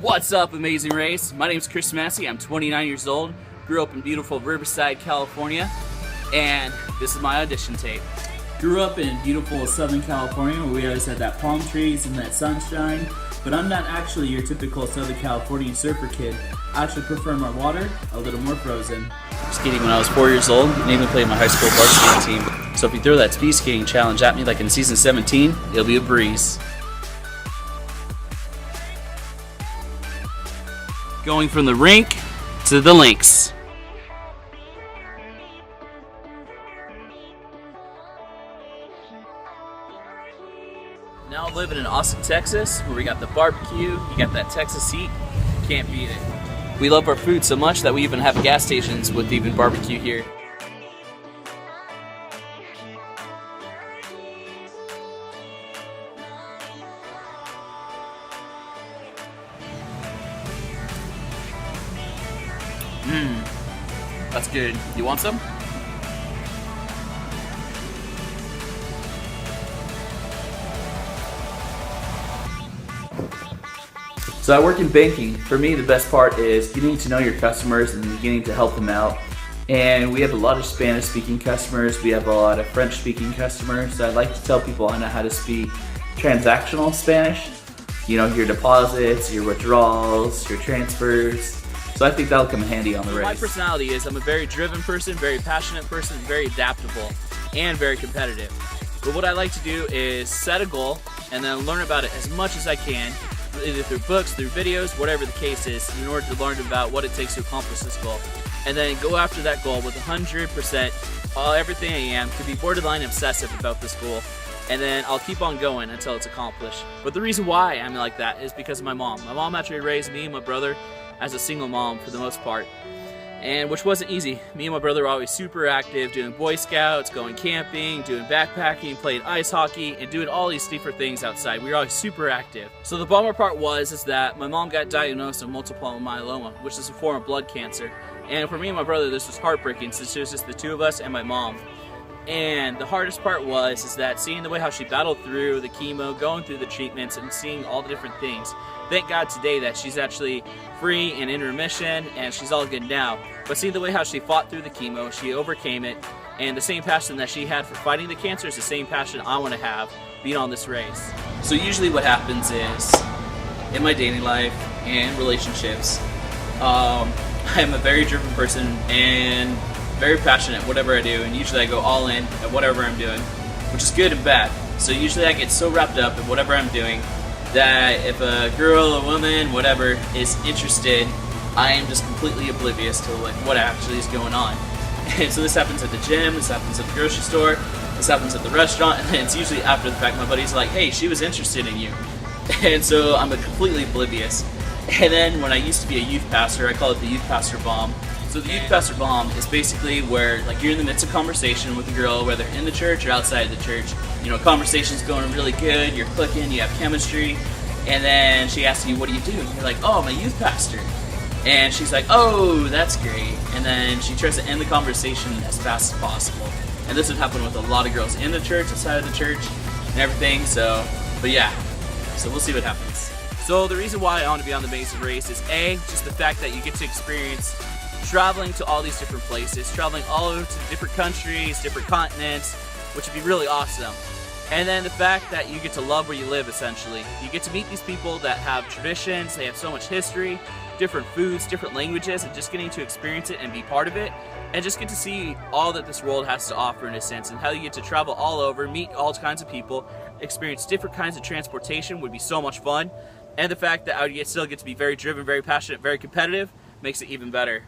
What's up, Amazing Race? My name is Chris Massey. I'm 29 years old, grew up in beautiful Riverside, California, and this is my audition tape. Grew up in beautiful Southern California where we always had that palm trees and that sunshine, but I'm not actually your typical Southern California surfer kid. I actually prefer my water a little more frozen. Skating when I was 4 years old and even played my high school varsity team. So if you throw that speed skating challenge at me like in season 17, it'll be a breeze. Going from the rink to the links. Now I'm living in Austin, Texas, where we got the barbecue, you got that Texas heat, can't beat it. We love our food so much that we even have gas stations with even barbecue here. That's good. You want some? So I work in banking. For me, the best part is getting to know your customers and beginning to help them out. And we have a lot of Spanish-speaking customers. We have a lot of French-speaking customers. So I like to tell people I know how to speak transactional Spanish. You know, your deposits, your withdrawals, your transfers. So I think that'll come handy on the race. My personality is I'm a very driven person, very passionate person, very adaptable, and very competitive. But what I like to do is set a goal and then learn about it as much as I can, either through books, through videos, whatever the case is, in order to learn about what it takes to accomplish this goal. And then go after that goal with 100%, everything I am, to be borderline obsessive about this goal. And then I'll keep on going until it's accomplished. But the reason why I'm like that is because of my mom. My mom actually raised me and my brother as a single mom for the most part, and which wasn't easy. Me and my brother were always super active, doing Boy Scouts, going camping, doing backpacking, playing ice hockey, and doing all these different things outside. We were always super active. So the bummer part is that my mom got diagnosed with multiple myeloma, which is a form of blood cancer. And for me and my brother, this was heartbreaking since it was just the two of us and my mom. And the hardest part is that seeing the way how she battled through the chemo, going through the treatments, and seeing all the different things. Thank God today that she's actually free and in remission and she's all good now. But seeing the way how she fought through the chemo, she overcame it, and the same passion that she had for fighting the cancer is the same passion I want to have being on this race. So usually what happens is, in my dating life and relationships, I'm a very driven person and very passionate whatever I do, and usually I go all in at whatever I'm doing, which is good and bad. So usually I get so wrapped up in whatever I'm doing that if a girl, a woman, whatever is interested, I am just completely oblivious to like what actually is going on. And so this happens at the gym, this happens at the grocery store, this happens at the restaurant, and it's usually after the fact my buddy's like, hey, she was interested in you. And so I'm completely oblivious. And then when I used to be a youth pastor, I call it the youth pastor bomb. So the youth pastor bomb is basically where like you're in the midst of conversation with a girl, whether in the church or outside of the church. You know, conversation's going really good, you're clicking, you have chemistry, and then she asks you, what do you do? And you're like, oh, I'm a youth pastor. And she's like, oh, that's great. And then she tries to end the conversation as fast as possible. And this would happen with a lot of girls in the church, outside of the church, and everything. So, but yeah, so we'll see what happens. So the reason why I want to be on the Amazing Race is A, just the fact that you get to experience traveling to all these different places, traveling all over to different countries, different continents, which would be really awesome. And then the fact that you get to love where you live, essentially. You get to meet these people that have traditions, they have so much history, different foods, different languages, and just getting to experience it and be part of it, and just get to see all that this world has to offer in a sense, and how you get to travel all over, meet all kinds of people, experience different kinds of transportation would be so much fun. And the fact that I would still get to be very driven, very passionate, very competitive makes it even better.